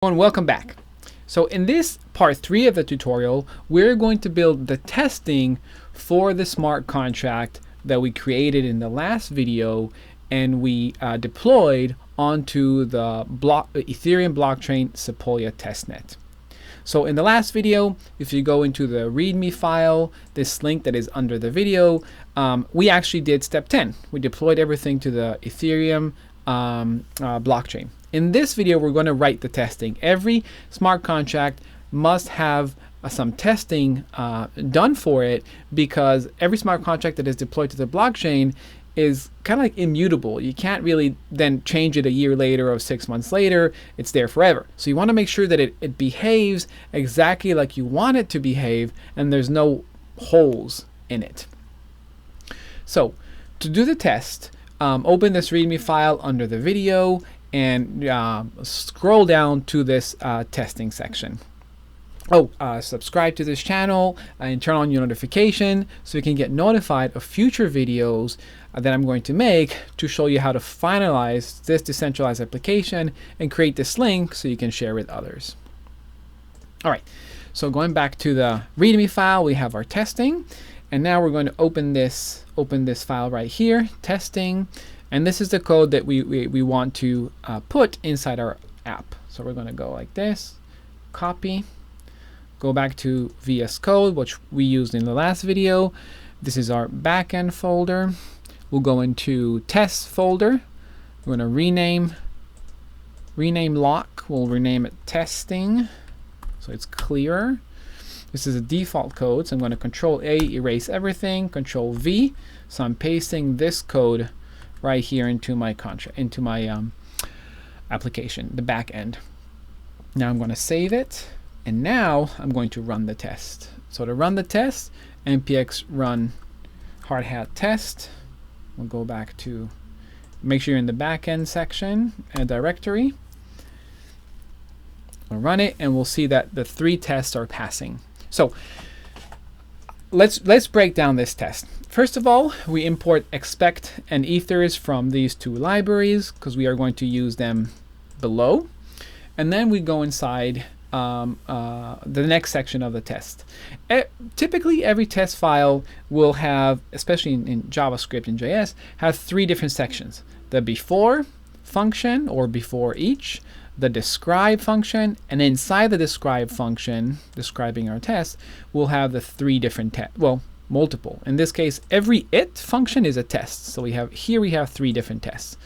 And welcome back. So in this part 3 of the tutorial, we're going to build the testing for the smart contract that we created in the last video and we deployed onto the Ethereum blockchain Sepolia testnet. So in the last video, if you go into the Readme file, this link that is under the video, we actually did step 10. We deployed everything to the Ethereum blockchain. In this video, we're going to write the testing. Every smart contract must have some testing done for it, because every smart contract that is deployed to the blockchain is kind of like immutable. You can't really then change it a year later or 6 months later. It's there forever. So you want to make sure that it behaves exactly like you want it to behave and there's no holes in it. So to do the test, open this README file under the video and scroll down to this testing section. Subscribe to this channel and turn on your notification so you can get notified of future videos that I'm going to make to show you how to finalize this decentralized application and create this link so you can share with others. All right, so going back to the README file, we have our testing, and now we're going to open this file right here, testing, and this is the code that we want to put inside our app. So we're going to go like this, copy, go back to VS Code, which we used in the last video. This is our backend folder. We'll go into test folder. We're going to rename lock. We'll rename it testing so it's clearer. This is a default code, so I'm going to Control A, erase everything, Control V. So I'm pasting this code right here into my application, the back end. Now I'm going to save it, and now I'm going to run the test. So to run the test, npx run hard hat test. We'll go back to, make sure you're in the backend section and directory. We'll run it, and we'll see that the 3 tests are passing. So let's break down this test. First of all, we import expect and ethers from these 2 libraries because we are going to use them below. And then we go inside the next section of the test. Typically, every test file will have, especially in JavaScript and JS, have 3 different sections: the before function or before each, the describe function, and inside the describe function, describing our test, we'll have the 3 different multiple. In this case, every it function is a test. So we have 3 different tests.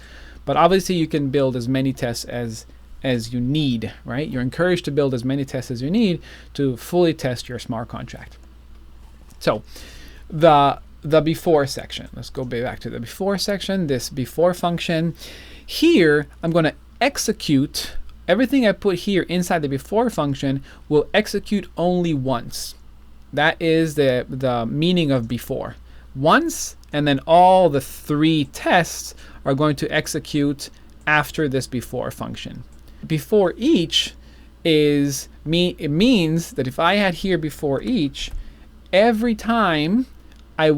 But obviously, you can build as many tests as you need, right? You're encouraged to build as many tests as you need to fully test your smart contract. So the before section, let's go back to the before section, this before function. Here, I'm going to execute everything I put here inside the before function will execute only once. That is the meaning of before. Once, and then all the 3 tests are going to execute after this before function. Before each it means that if I had here before each, every time I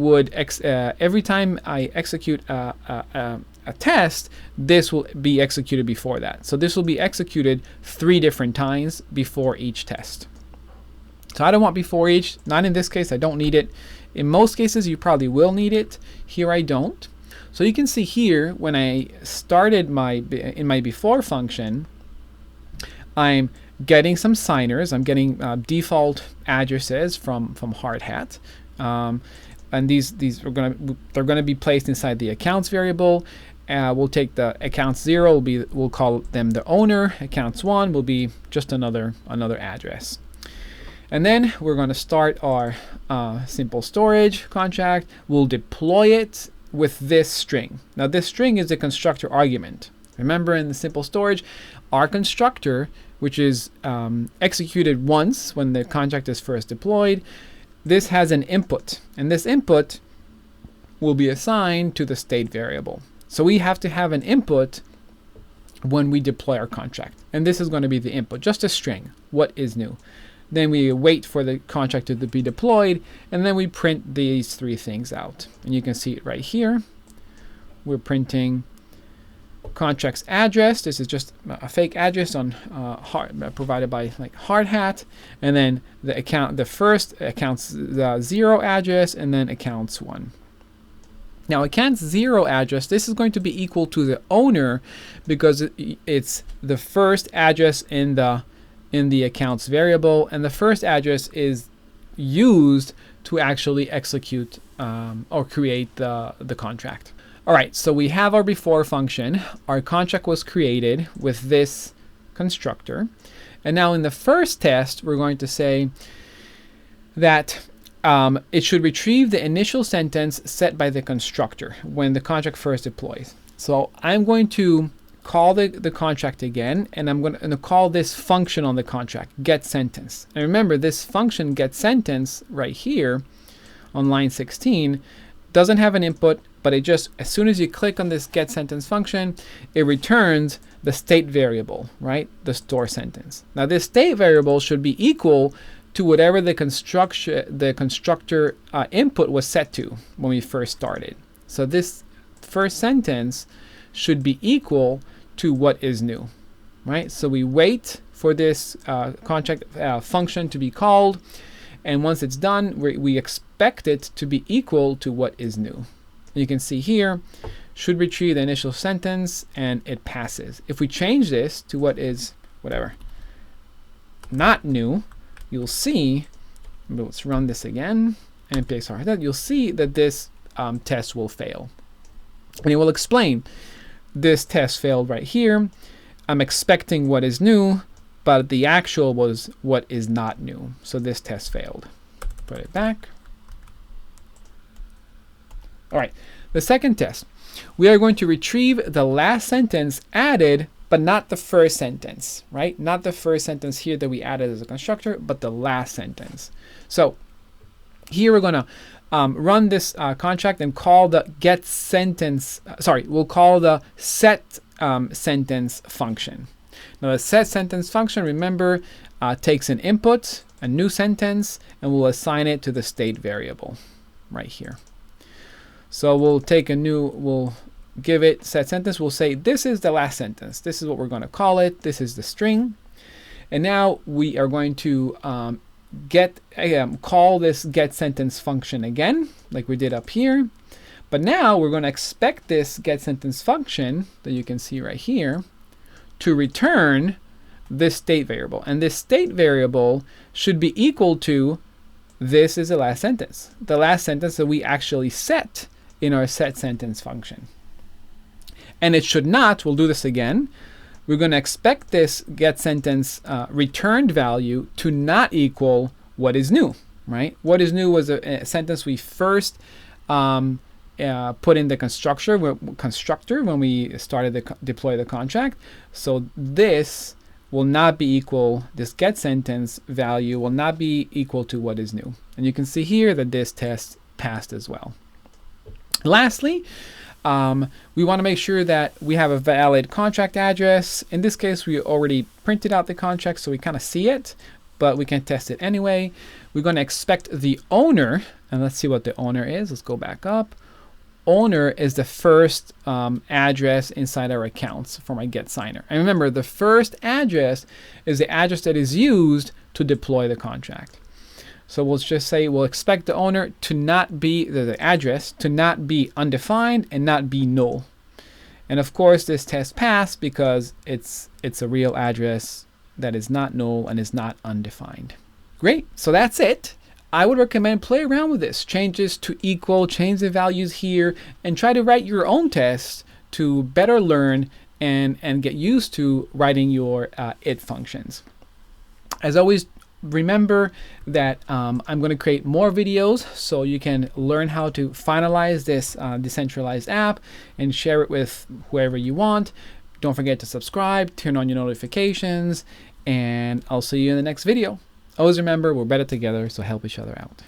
execute a test, this will be executed before that. So this will be executed 3 different times before each test. So I don't want before each. Not in this case. I don't need it. In most cases, you probably will need it. Here I don't. So you can see here when I started in my before function, I'm getting some signers. I'm getting default addresses from Hard Hat. And they're gonna be placed inside the accounts variable. We'll take the accounts 0. We'll call them the owner. Accounts 1 will be just another address. And then we're going to start our simple storage contract. We'll deploy it with this string. Now this string is the constructor argument. Remember, in the simple storage, our constructor, which is executed once when the contract is first deployed, this has an input, and this input will be assigned to the state variable. So we have to have an input when we deploy our contract, and this is going to be the input, just a string, what is new. Then we wait for the contract to be deployed, and then we print these 3 things out. And you can see it right here. We're printing contract's address. This is just a fake address on provided by like Hardhat, and then the first accounts 0 address, and then accounts 1. Now account's 0 address, this is going to be equal to the owner because it's the first address in the accounts variable, and the first address is used to actually execute or create the contract. All right, so we have our before function. Our contract was created with this constructor. And now in the first test, we're going to say that it should retrieve the initial sentence set by the constructor when the contract first deploys. So I'm going to call the contract again, and I'm going to call this function on the contract, getSentence. And remember, this function getSentence right here on line 16 doesn't have an input, but it just, as soon as you click on this getSentence function, it returns the state variable, right? The store sentence. Now this state variable should be equal to whatever the constructor input was set to when we first started. So this first sentence should be equal to what is new, right? So we wait for this contract function to be called, and once it's done, we expect it to be equal to what is new. And you can see here, should retrieve the initial sentence, and it passes. If we change this to what is, whatever, not new, you'll see, let's run this again, npx hard, you'll see that this test will fail. And it will explain, this test failed right here. I'm expecting what is new, but the actual was what is not new. So this test failed. Put it back. All right, the second test. We are going to retrieve the last sentence added, but not the first sentence, right? Not the first sentence here that we added as a constructor, but the last sentence. So here we're going to run this contract and call the getSentence, we'll call the setSentence function. Now the setSentence function, remember, takes an input, a new sentence, and we'll assign it to the state variable right here. So we'll take we'll give it setSentence. We'll say this is the last sentence. This is what we're going to call it. This is the string. And now we are going to call this getSentence function again, like we did up here. But now we're going to expect this getSentence function that you can see right here to return this state variable. And this state variable should be equal to this is the last sentence that we actually set in our setSentence function. And it should not, we'll do this again, we're going to expect this getSentence returned value to not equal what is new, right? What is new was a sentence we first put in the constructor when we started to deploy the contract. So this will not be equal, this getSentence value will not be equal to what is new. And you can see here that this test passed as well. Lastly, we want to make sure that we have a valid contract address. In this case, we already printed out the contract, so we kind of see it, but we can test it anyway. We're going to expect the owner, and let's see what the owner is. Let's go back up. Owner is the first address inside our accounts for my getSigner. And remember, the first address is the address that is used to deploy the contract. So we'll just say we'll expect the owner to not be, the address to not be undefined and not be null. And of course this test passed because it's a real address that is not null and is not undefined. Great, so that's it. I would recommend play around with this. Change this to equal, change the values here, and try to write your own tests to better learn and get used to writing your it functions. As always, remember that I'm going to create more videos so you can learn how to finalize this decentralized app and share it with whoever you want. Don't forget to subscribe, turn on your notifications, and I'll see you in the next video. Always remember, we're better together, so help each other out.